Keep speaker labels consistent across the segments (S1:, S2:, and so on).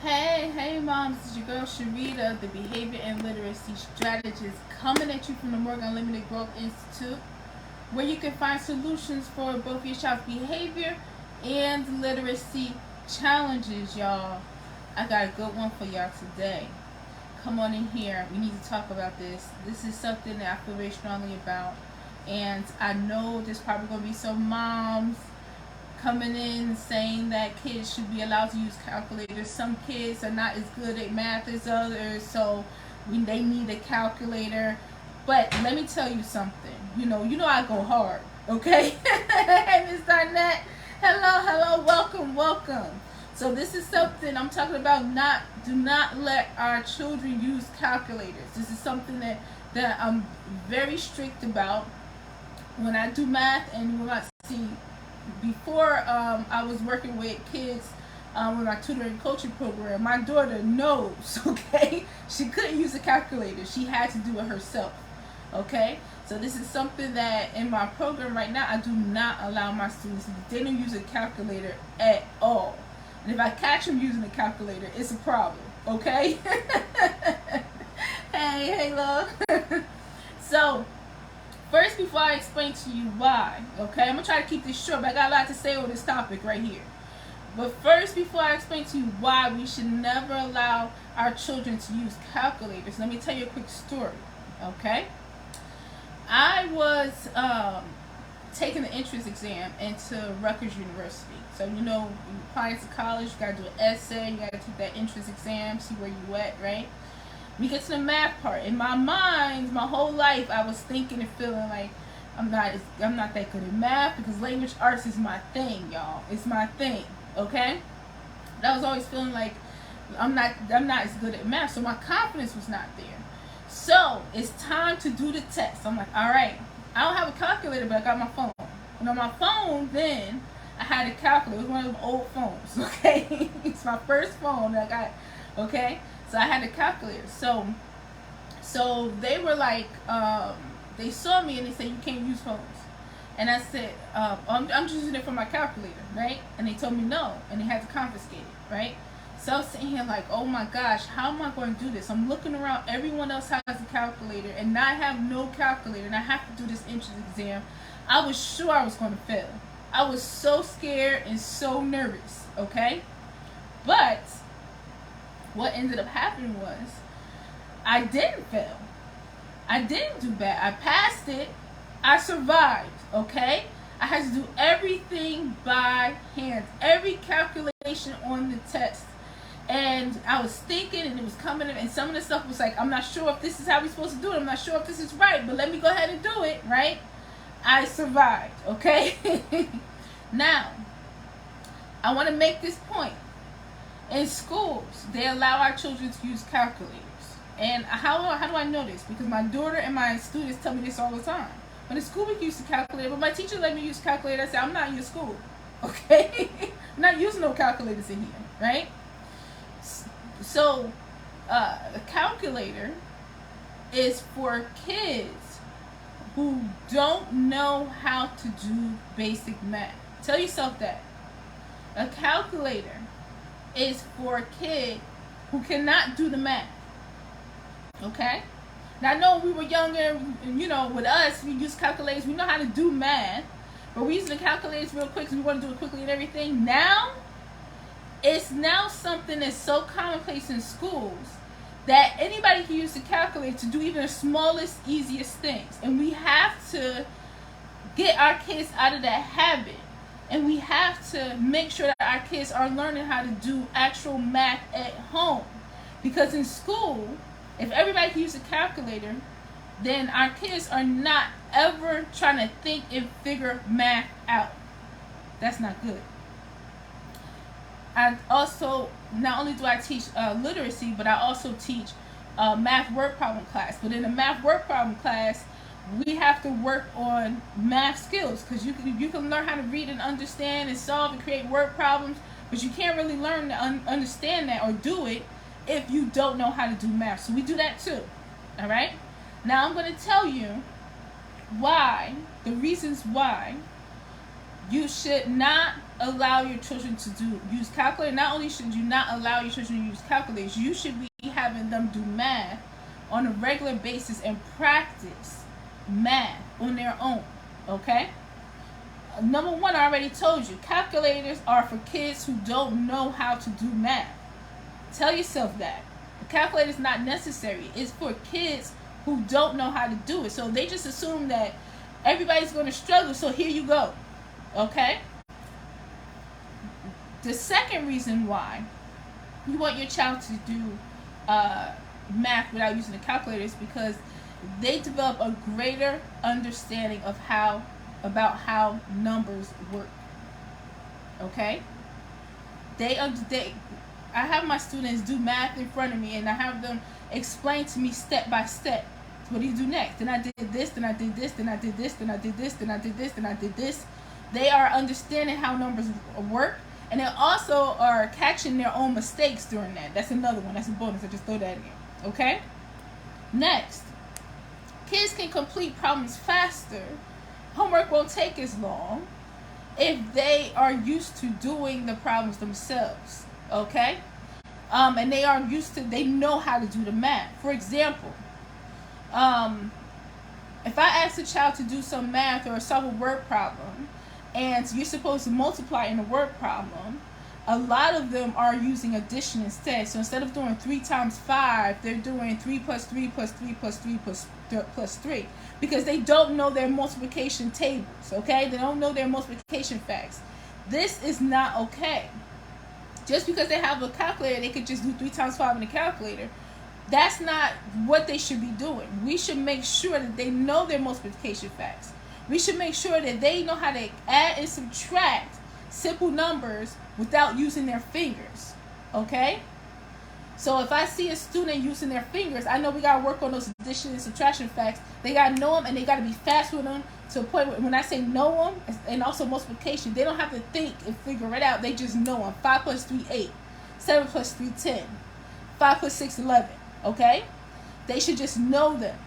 S1: Hey, moms, this is your girl Sharita, the Behavior and Literacy Strategist, coming at you from the Morgan Unlimited Growth Institute, where you can find solutions for both your child's behavior and literacy challenges, y'all. I got a good one for y'all today. Come on in here. We need to talk about this. This is something that I feel very strongly about, and I know there's probably going to be some moms coming in saying that kids should be allowed to use calculators. Some kids are not as good at math as others, so they need a calculator. But let me tell you something. You know I go hard, okay? Hey, Miss Darnett. Hello, welcome. So this is something I'm talking about. Do not let our children use calculators. This is something that I'm very strict about when I do math and when I see. Before I was working with kids with my tutoring coaching program, my daughter knows, okay? She couldn't use a calculator. She had to do it herself, okay? So this is something that in my program right now, I do not allow my students, they don't use a calculator at all. And if I catch them using a calculator, it's a problem, okay? hey, love. So, first, before I explain to you why, okay, I'm going to try to keep this short, but I got a lot to say on this topic right here. But first, before I explain to you why we should never allow our children to use calculators, let me tell you a quick story, okay? I was taking the entrance exam into Rutgers University. So, you applying to college, you got to do an essay, you got to take that entrance exam, see where you at, right? We get to the math part. In my mind, my whole life, I was thinking and feeling like I'm not that good at math because language arts is my thing, y'all. It's my thing, okay? But I was always feeling like I'm not as good at math, so my confidence was not there. So it's time to do the test. I'm like, all right, I don't have a calculator, but I got my phone. And on my phone, then I had a calculator. It was one of them old phones, okay? It's my first phone that I got, okay? So I had a calculator. So they were like, they saw me and they said, you can't use phones. And I said, I'm just using it for my calculator, right? And they told me no, and they had to confiscate it, right? So I was sitting here like, oh my gosh, how am I going to do this? I'm looking around, everyone else has a calculator, and I have no calculator, and I have to do this entrance exam. I was sure I was going to fail. I was so scared and so nervous, okay? But what ended up happening was I didn't fail. I didn't do bad. I passed it. I survived, okay? I had to do everything by hand, every calculation on the test. And I was thinking and it was coming in, and some of the stuff was like, I'm not sure if this is how we're supposed to do it. I'm not sure if this is right, but let me go ahead and do it, right? I survived, okay? Now, I want to make this point. In schools, they allow our children to use calculators. And how do I know this? Because my daughter and my students tell me this all the time. When in school we use a calculator, but my teacher let me use a calculator. I said, I'm not in your school, okay? I'm not using no calculators in here, right? So, a calculator is for kids who don't know how to do basic math. Tell yourself that. A calculator is for a kid who cannot do the math. Okay? Now I know when we were younger, with us, we use calculators, we know how to do math, but we're using the calculators real quick because we want to do it quickly and everything. Now, it's now something that's so commonplace in schools that anybody can use the calculator to do even the smallest, easiest things. And we have to get our kids out of that habit. And we have to make sure that our kids are learning how to do actual math at home. Because in school, if everybody can use a calculator, then our kids are not ever trying to think and figure math out. That's not good. I also, not only do I teach literacy, but I also teach math word problem class. But in the math word problem class, we have to work on math skills, because you can learn how to read and understand and solve and create word problems, but you can't really learn to understand that or do it if you don't know how to do math. So we do that too. All right? Now I'm going to tell you the reasons why you should not allow your children to use calculators. Not only should you not allow your children to use calculators, you should be having them do math on a regular basis and practice math on their own. Okay? Number one, I already told you, calculators are for kids who don't know how to do math. Tell yourself that. A calculator is not necessary. It's for kids who don't know how to do it. So they just assume that everybody's going to struggle, so here you go. Okay? The second reason why you want your child to do math without using a calculator is because they develop a greater understanding of about how numbers work. Okay? I have my students do math in front of me, and I have them explain to me step by step. What do you do next? Then I did this, then I did this, then I did this, then I did this, then I did this, then I did this. They are understanding how numbers work, and they also are catching their own mistakes during that. That's another one. That's a bonus. I just throw that in. Okay? Next, kids can complete problems faster. Homework won't take as long if they are used to doing the problems themselves. Okay? And they know how to do the math. For example, if I ask a child to do some math or solve a word problem, and you're supposed to multiply in a word problem, a lot of them are using addition instead. So instead of doing 3 times 5, they're doing 3 plus 3 plus 3 plus 3 plus 3, because they don't know their multiplication tables. Okay? They don't know their multiplication facts. This is not okay. Just because they have a calculator, they could just do 3 times 5 in a calculator. That's not what they should be doing. We should make sure that they know their multiplication facts. We should make sure that they know how to add and subtract simple numbers without using their fingers. Okay? So if I see a student using their fingers, I know we got to work on those addition and subtraction facts. They got to know them, and they got to be fast with them to a point where when I say know them, and also multiplication, they don't have to think and figure it out. They just know them. 5 plus 3, 8. 7 plus 3, 10. 5 plus 6, 11. Okay? They should just know them.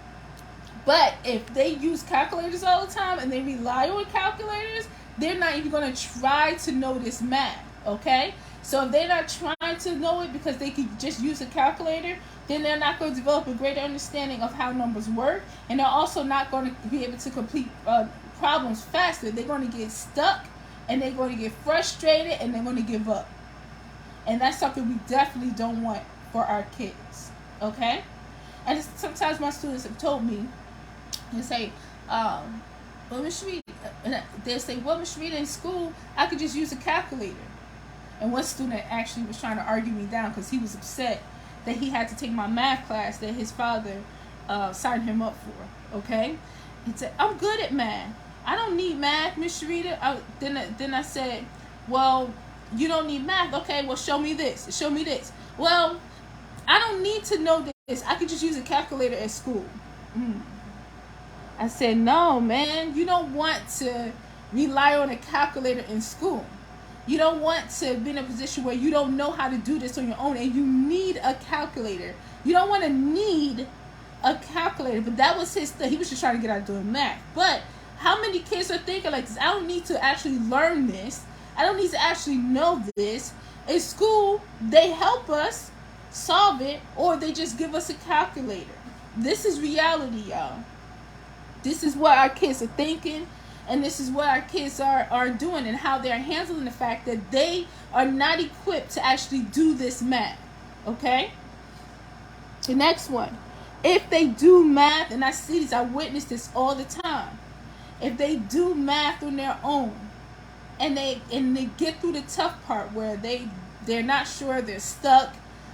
S1: But if they use calculators all the time and they rely on calculators, they're not even going to try to know this math. Okay? So if they're not trying to know it because they could just use a calculator, then they're not going to develop a greater understanding of how numbers work, and they're also not going to be able to complete problems faster. They're going to get stuck, and they're going to get frustrated, and they're going to give up. And that's something we definitely don't want for our kids. Okay? And sometimes my students have told me, they say, well, Ms. Sharita, they'll say, well, Ms. Sharita, in school, I could just use a calculator. And one student actually was trying to argue me down because he was upset that he had to take my math class that his father signed him up for. Okay? He said, I'm good at math. I don't need math, Ms. Sharita. Then I said, well, you don't need math. Okay, well, show me this. Show me this. Well, I don't need to know this. I could just use a calculator at school. I said, no, man. You don't want to rely on a calculator in school. You don't want to be in a position where you don't know how to do this on your own, and you need a calculator. You don't want to need a calculator. But that was his thing. He was just trying to get out of doing math. But how many kids are thinking like this? I don't need to actually learn this. I don't need to actually know this. In school, they help us solve it, or they just give us a calculator. This is reality, y'all. This is what our kids are thinking. And this is what our kids are doing, and how they're handling the fact that they are not equipped to actually do this math. Okay? The next one. If they do math, and I see this, I witness this all the time. If they do math on their own, and they get through the tough part where they're not sure, they're stuck,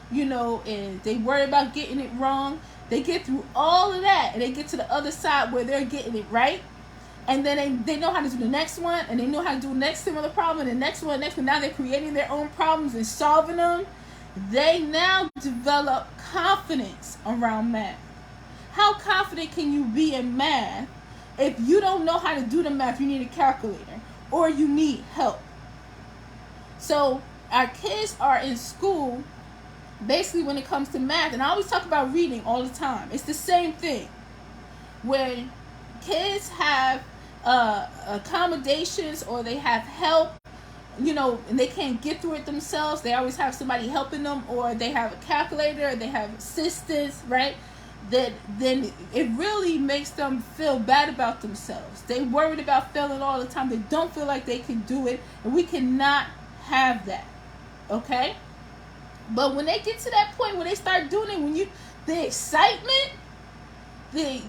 S1: and they worry about getting it wrong, they get through all of that, and they get to the other side where they're getting it right. And then they know how to do the next one, and they know how to do the next similar problem, and the next one. Now they're creating their own problems and solving them. They now develop confidence around math. How confident can you be in math if you don't know how to do the math? You need a calculator, or you need help. So our kids are in school, basically when it comes to math, and I always talk about reading all the time. It's the same thing. When kids have accommodations, or they have help, and they can't get through it themselves, they always have somebody helping them, or they have a calculator, or they have assistants, right? Then it really makes them feel bad about themselves. They worried about failing all the time. They don't feel like they can do it, and we cannot have that. Okay? But when they get to that point where they start doing it, the excitement, the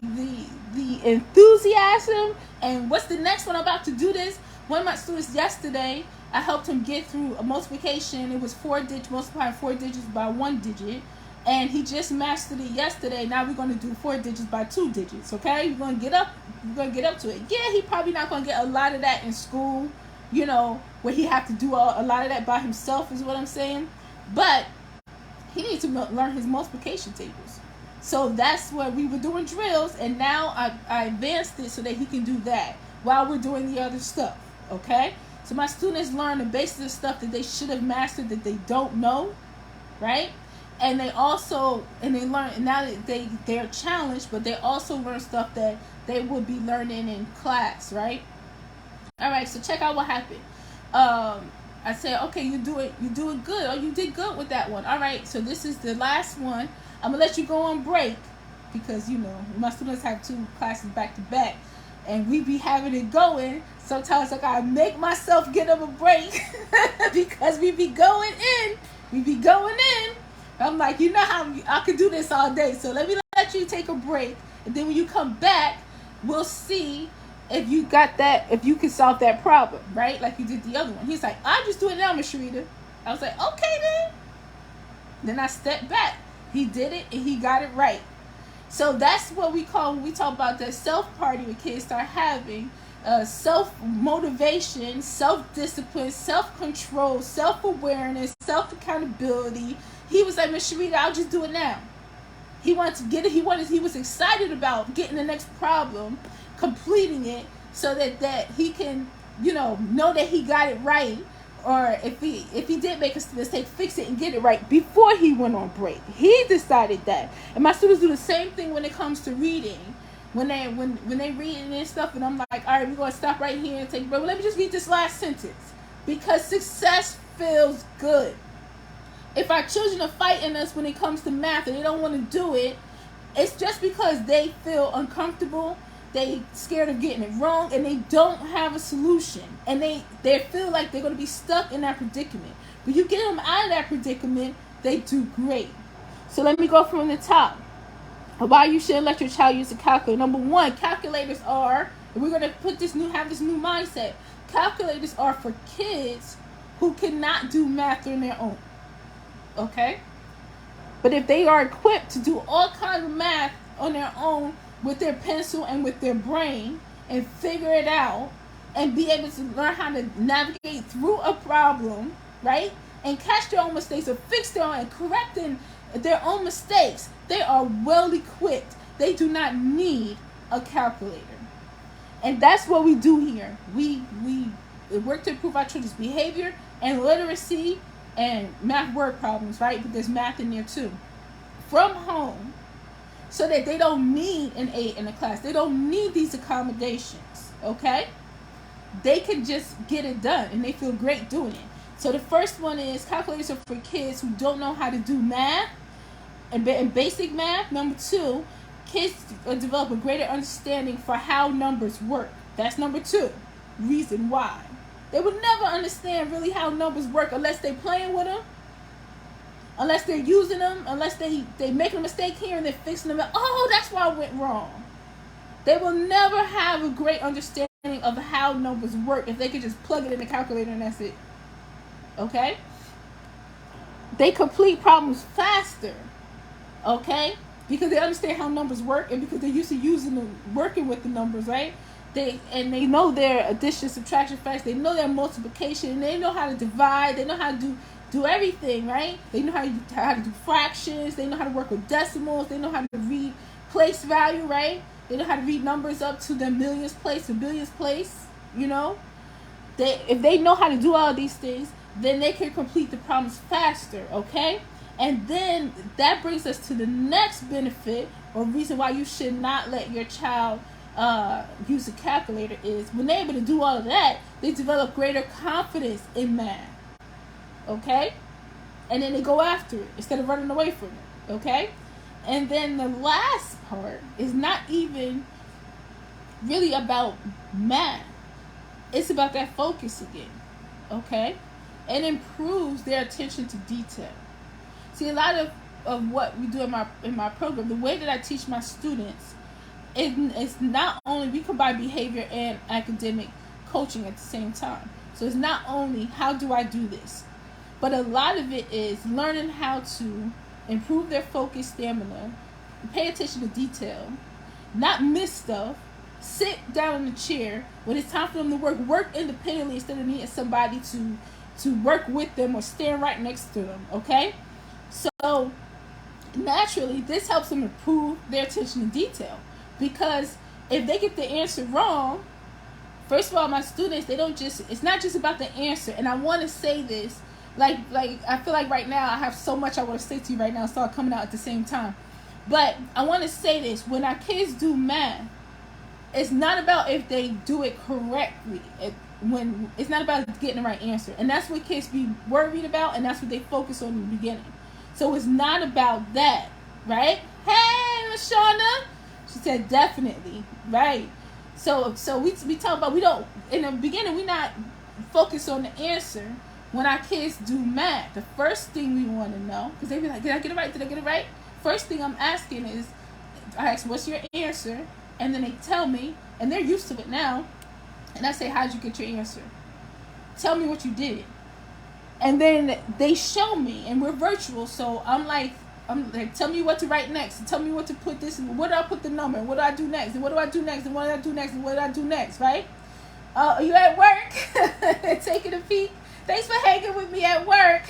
S1: enthusiasm, and what's the next one? I'm about to do this. One of my students yesterday, I helped him get through a multiplication. It was 4 digits, multiplying 4 digits by 1 digit. And he just mastered it yesterday. Now we're going to do 4 digits by 2 digits. Okay, we're going to get up to it. Yeah, he probably not going to get a lot of that in school, where he have to do a lot of that by himself, is what I'm saying. But he needs to learn his multiplication tables. So that's what we were doing drills, and now I advanced it so that he can do that while we're doing the other stuff. Okay, so my students learn the basic stuff that they should have mastered that they don't know, right? And they learn, and now that they're challenged, but they also learn stuff that they would be learning in class, right? All right, so check out what happened. I said, okay, you're doing good. Oh, you did good with that one. All right, so this is the last one. I'm gonna let you go on break because my students have 2 classes back to back, and we be having it going. Sometimes I gotta make myself get them a break because we be going in. I'm like, how I could do this all day, so let you take a break, and then when you come back, we'll see if you got that, if you can solve that problem, right? Like you did the other one. He's like, I'll just do it now, Miss Sharita. I was like, okay then. Then I stepped back. He did it, and he got it right. So that's what we call, when we talk about the self-party, when kids start having self-motivation, self-discipline, self-control, self-awareness, self-accountability. He was like, Miss Sharita, I'll just do it now. He wanted to get it. He was excited about getting the next problem, completing it, so that he can, know that he got it right, or if he did make a mistake, fix it and get it right before he went on break. He decided that. And my students do the same thing when it comes to reading. When they reading and stuff, and I'm like, all right, we're gonna stop right here and take a break. Well, let me just read this last sentence, because success feels good. If our children are fighting us when it comes to math and they don't want to do it, it's just because they feel uncomfortable, they scared of getting it wrong, and they don't have a solution, and they feel like they're going to be stuck in that predicament. But you get them out of that predicament, they do great. So let me go from the top. Why you shouldn't let your child use a calculator. Number 1, calculators are, and we're going to have this new mindset. Calculators are for kids who cannot do math on their own. Okay? But if they are equipped to do all kinds of math on their own with their pencil and with their brain, and figure it out, and be able to learn how to navigate through a problem, right? And catch their own mistakes, or fix their own, and correct their own mistakes, they are well equipped. They do not need a calculator. And that's what we do here. We work to improve our children's behavior and literacy and math word problems, right? But there's math in there too. From home, so that they don't need an 8 in the class. They don't need these accommodations, okay? They can just get it done, and they feel great doing it. So the first one is calculators are for kids who don't know how to do math and basic math. Number 2, kids develop a greater understanding for how numbers work. That's number 2. Reason why. They would never understand really how numbers work unless they're playing with them, unless they're using them, unless they make a mistake here and they're fixing them. Oh, that's why I went wrong. They will never have a great understanding of how numbers work if they could just plug it in the calculator and that's it. Okay? They complete problems faster. Okay? Because they understand how numbers work, and because they're used to working with the numbers, right? They know their addition, subtraction facts. They know their multiplication. They know how to divide. They know how to do everything, right? They know how to do fractions. They know how to work with decimals. They know how to read place value, right? They know how to read numbers up to the millionth place, the billionth place, If they know how to do all these things, then they can complete the problems faster, okay? And then that brings us to the next benefit or reason why you should not let your child use a calculator is when they're able to do all of that, they develop greater confidence in math. Okay? And then they go after it instead of running away from it. Okay? And then the last part is not even really about math. It's about that focus again. Okay? It improves their attention to detail. See, a lot of what we do in my program, the way that I teach my students, it's not only, we combine behavior and academic coaching at the same time. So it's not only how do I do this, but a lot of it is learning how to improve their focus, stamina, pay attention to detail, not miss stuff, sit down in the chair when it's time for them to work independently instead of needing somebody to work with them or stand right next to them. Okay? So naturally, this helps them improve their attention to detail, because if they get the answer wrong, first of all, my students, it's not just about the answer. And I want to say this, like I feel like right now I have so much I want to say to you right now, start coming out at the same time. But I want to say this, when our kids do math, it's not about if they do it correctly. It's not about getting the right answer. And that's what kids be worried about, and that's what they focus on in the beginning. So it's not about that, right? Hey, LaShawna. She said definitely, right? So we talk about, we don't, in the beginning, we not focus on the answer. When our kids do math, the first thing we want to know, because they be like, did I get it right? Did I get it right? First thing I'm asking is, I ask, what's your answer? And then they tell me, and they're used to it now. And I say, how'd you get your answer? Tell me what you did. And then they show me, and we're virtual, so I'm like, tell me what to write next, and tell me what to put this, and what do I put the number, and what do I do next, and what do I do next, and what do I do next, and what do I do next, right? Are you at work? Taking a peek? Thanks for hanging with me at work.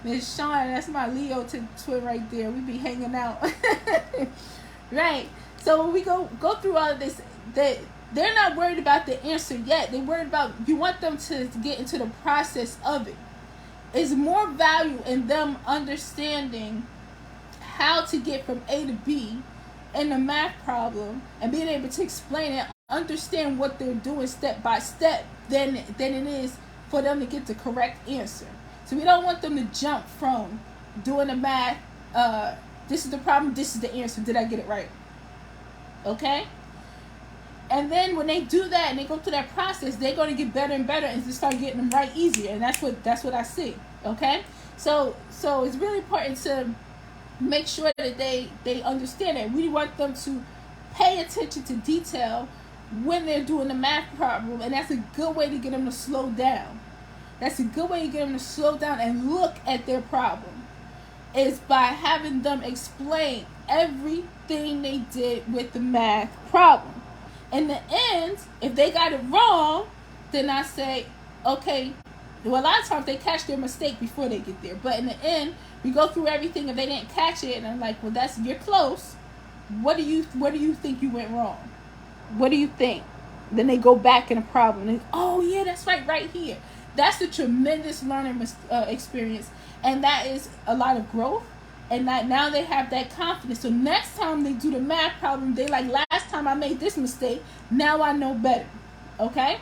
S1: Miss Sean, that's my Leo twin right there. We be hanging out. Right. So when we go through all of this, they're not worried about the answer yet. They're worried about, you want them to get into the process of it. It's more value in them understanding how to get from A to B in the math problem and being able to explain it, understand what they're doing step by step, than it is for them to get the correct answer. So we don't want them to jump from doing the math, this is the problem, this is the answer, did I get it right? Okay? And then when they do that and they go through that process, they're going to get better and better and just start getting them right easier. And that's what I see. Okay? So it's really important to make sure that they understand it. We want them to pay attention to detail when they're doing the math problem, and that's a good way to get them to slow down. That's a good way to get them to slow down and look at their problem, is by having them explain everything they did with the math problem. In the end, if they got it wrong, then I say, okay, well, a lot of times they catch their mistake before they get there. But in the end, we go through everything. If they didn't catch it, and I'm like, well, you're close. Where do you think you went wrong? What do you think? Then they go back in the problem. And, oh, yeah, that's right here. That's a tremendous learning experience. And that is a lot of growth. And that now they have that confidence. So next time they do the math problem, they like, last time I made this mistake, now I know better. Okay?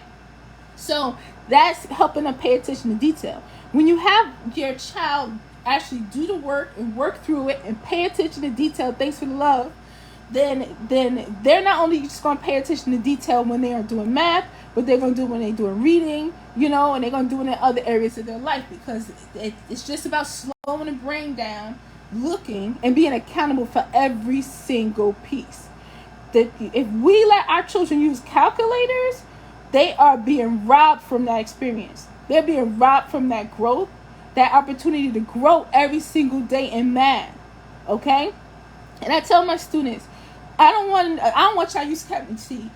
S1: So that's helping them pay attention to detail. When you have your child actually do the work and work through it and pay attention to detail, thanks for the love, then they're not only just going to pay attention to detail when they are doing math, but they're going to do it when they're doing reading, and they're going to do it in other areas of their life, because it's just about slowing the brain down, looking, and being accountable for every single piece. That if we let our children use calculators, they are being robbed from that experience. They're being robbed from that growth, that opportunity to grow every single day in math. Okay? And I tell my students, I don't want y'all to use Captain T.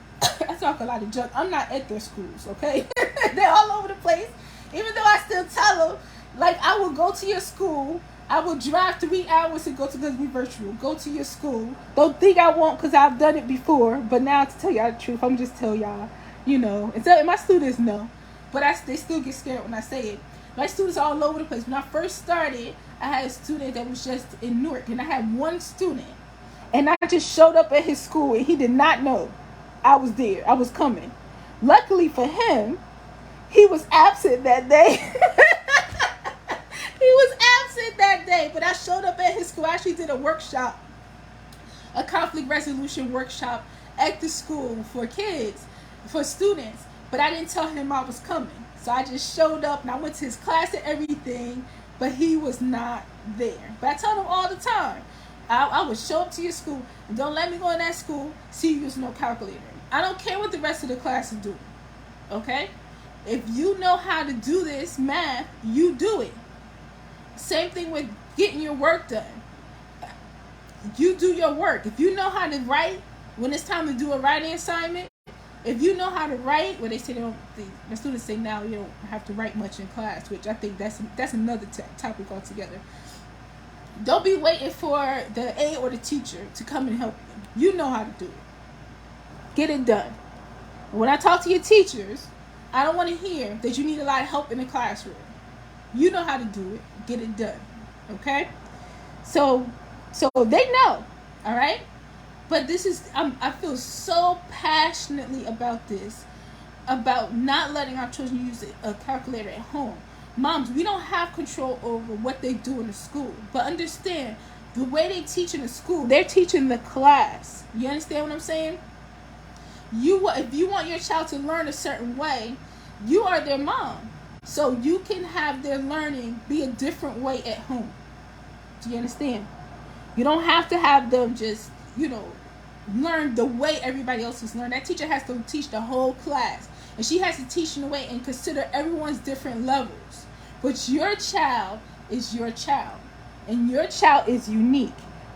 S1: I talk a lot of junk. I'm not at their schools, okay? They're all over the place. Even though I still tell them, like, I will go to your school. I will drive 3 hours to go to, because we virtual. Go to your school. Don't think I won't, because I've done it before. But now, to tell y'all the truth, I'm just tell y'all, and my students know. But they still get scared when I say it. My students are all over the place. When I first started, I had a student that was just in Newark, and I had one student. And I just showed up at his school, and he did not know I was there. I was coming. Luckily for him, he was absent that day. He was absent that day, but I showed up at his school. I actually did a workshop, a conflict resolution workshop at the school for kids, for students, but I didn't tell him I was coming. So I just showed up, and I went to his class and everything, but he was not there. But I tell him all the time, I would show up to your school, and don't let me go in that school, see you use no calculator. I don't care what the rest of the class is doing, okay? If you know how to do this math, you do it. Same thing with getting your work done. You do your work. If you know how to write, when it's time to do a writing assignment, if you know how to write, well, they say the students say now you don't have to write much in class, which I think that's another topic altogether. Don't be waiting for the aide or the teacher to come and help you. You know how to do it. Get it done. When I talk to your teachers, I don't want to hear that you need a lot of help in the classroom. You know how to do it. Get it done. Okay? So they know. All right? But this is, I feel so passionately about this, about not letting our children use a calculator at home. Moms, we don't have control over what they do in the school. But understand, the way they teach in the school, they're teaching the class. You understand what I'm saying? If you want your child to learn a certain way, you are their mom. So you can have their learning be a different way at home. Do you understand? You don't have to have them just, learn the way everybody else is learning. That teacher has to teach the whole class. And she has to teach in a way and consider everyone's different levels. But your child is your child. And your child is unique.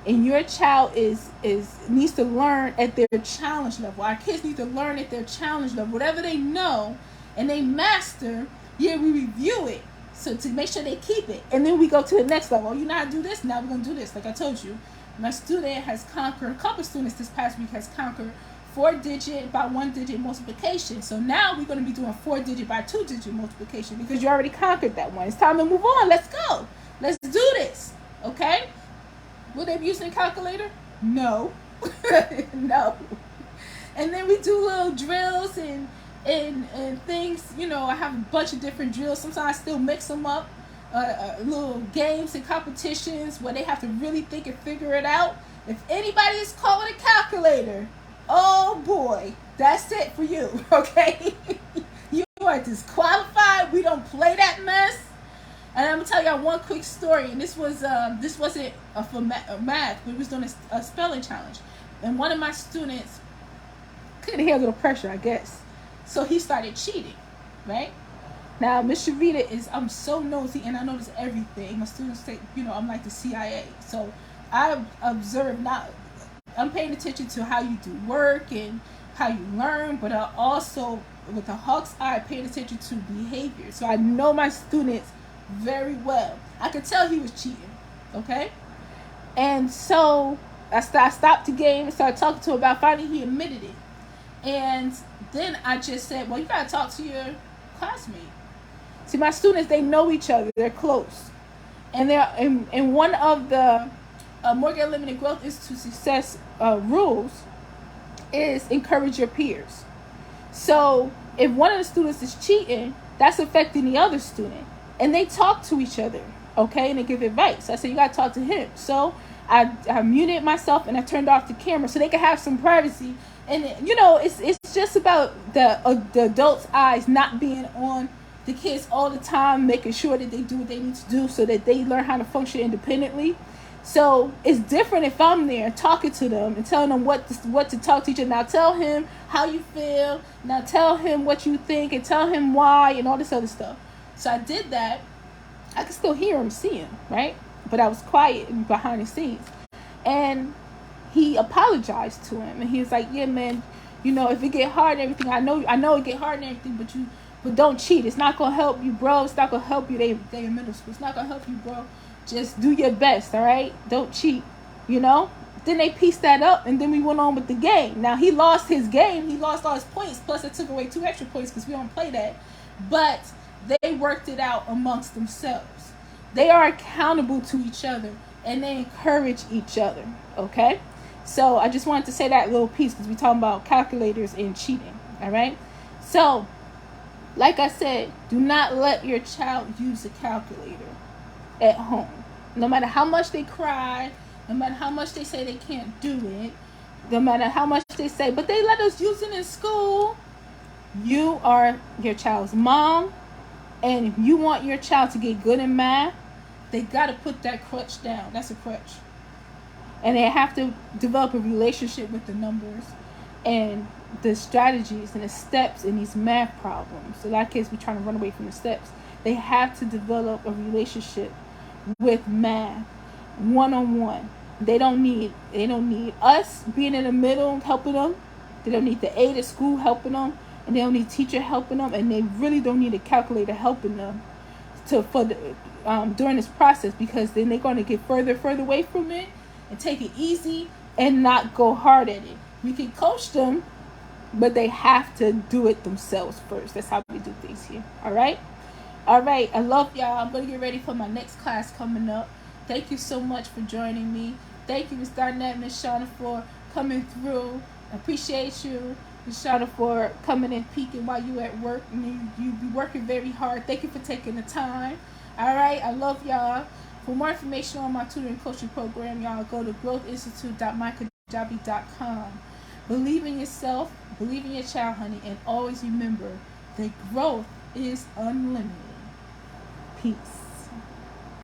S1: And your child needs to learn at their challenge level. Our kids need to learn at their challenge level. Whatever they know and they master, we review it. So to make sure they keep it. And then we go to the next level. You know how to do this? Now we're going to do this. Like I told you, my student has conquered, a couple students this past week has conquered 4-digit by 1-digit multiplication. So now we're going to be doing 4-digit by 2-digit multiplication because you already conquered that one. It's time to move on. Let's go. Let's do this. Okay? Will they be using a calculator? No. No. And then we do little drills and things. I have a bunch of different drills. Sometimes I still mix them up. Little games and competitions where they have to really think and figure it out. If anybody is calling a calculator, oh boy, that's it for you, okay? You are disqualified. We don't play that mess. And I'm gonna tell y'all one quick story. And this wasn't for math. We was doing a spelling challenge, and one of my students couldn't handle the pressure, I guess. So he started cheating, right? Now, Miss Shavita I'm so nosy and I notice everything. My students say, I'm like the CIA. So I observe I'm paying attention to how you do work and how you learn, but I also, with a hawk's eye, paying attention to behavior. So I know my students very well. I could tell he was cheating, okay? And so I stopped the game and started talking to him about finally he admitted it. And then I just said, well, you got to talk to your classmate. See, my students, they know each other. They're close. And they're in one of the Morgan Unlimited Growth Institute Success rules is encourage your peers. So if one of the students is cheating, that's affecting the other student. And they talk to each other, okay? And they give advice. I said, you got to talk to him. So I muted myself and I turned off the camera so they could have some privacy. And, it's just about the adults' eyes not being on the kids all the time, making sure that they do what they need to do so that they learn how to function independently. So it's different if I'm there talking to them and telling them what to talk to each other. Now tell him how you feel. Now tell him what you think and tell him why and all this other stuff. So I did that. I could still hear him, see him, right? But I was quiet behind the scenes. And he apologized to him. And he was like, yeah, man, if it get hard and everything, I know it get hard and everything, but don't cheat. It's not going to help you, bro. It's not going to help you. They in middle school. It's not going to help you, bro. Just do your best, all right? Don't cheat, Then they pieced that up, and then we went on with the game. Now, he lost his game. He lost all his points, plus it took away 2 extra points because we don't play that. But they worked it out amongst themselves. They are accountable to each other, and they encourage each other, okay? So I just wanted to say that little piece because we're talking about calculators and cheating. All right. So, like I said, do not let your child use a calculator at home. No matter how much they cry, no matter how much they say they can't do it, no matter how much they say, but they let us use it in school. You are your child's mom, and if you want your child to get good in math, they got to put that crutch down. That's a crutch. And they have to develop a relationship with the numbers and the strategies and the steps in these math problems. So a lot of kids be trying to run away from the steps. They have to develop a relationship with math one-on-one. They don't need us being in the middle helping them. They don't need the aide at school helping them, and they don't need teacher helping them, and they really don't need a calculator helping them during this process, because then they're going to get further away from it and take it easy and not go hard at it. We can coach them, but they have to do it themselves first. That's how we do things here. All right. I love y'all. I'm going to get ready for my next class coming up. Thank you so much for joining me. Thank you, Ms. Darnett, Ms. Shauna, for coming through. I appreciate you, Ms. Shauna, for coming and peeking while you at work. And you be working very hard. Thank you for taking the time. All right. I love y'all. For more information on my tutoring coaching program, y'all go to growthinstitute.mykajabi.com. Believe in yourself, believe in your child, honey, and always remember that growth is unlimited. Peace.